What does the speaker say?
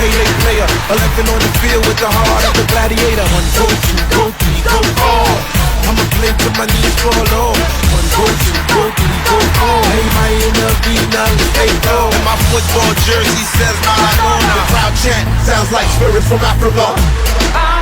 payday player. 11 on the field with the heart of a gladiator. One, go, two, go, three, go, all. I'ma play till my knees fall off. One, go, two, go, three, go, all. Hey, my Arena, stay low. And my football jersey says Maradona. The crowd chant sounds like spirits from Africa.